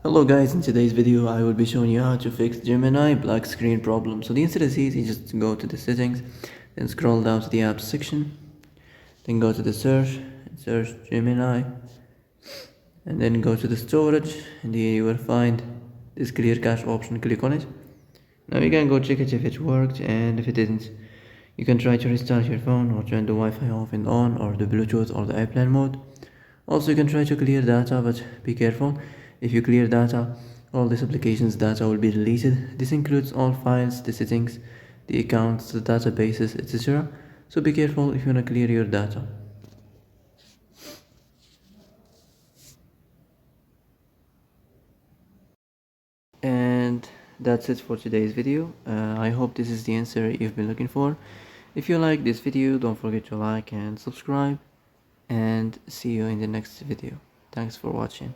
Hello guys, in today's video I will be showing you how to fix Gemini black screen problem. So the answer is easy, just go to the settings, then scroll down to the apps section, then go to the search Gemini, and then go to the storage, and here you will find this clear cache option, click on it. Now you can go check it if it worked, and if it didn't, you can try to restart your phone or turn the Wi-Fi off and on, or the Bluetooth or the airplane mode. Also, you can try to clear data, but be careful. If you clear data, all this application's data will be deleted. This includes all files, the settings, the accounts, the databases, etc. So be careful if you want to clear your data. And that's it for today's video. I hope this is the answer you've been looking for. If you like this video, don't forget to like and subscribe, and see you in the next video. Thanks for watching.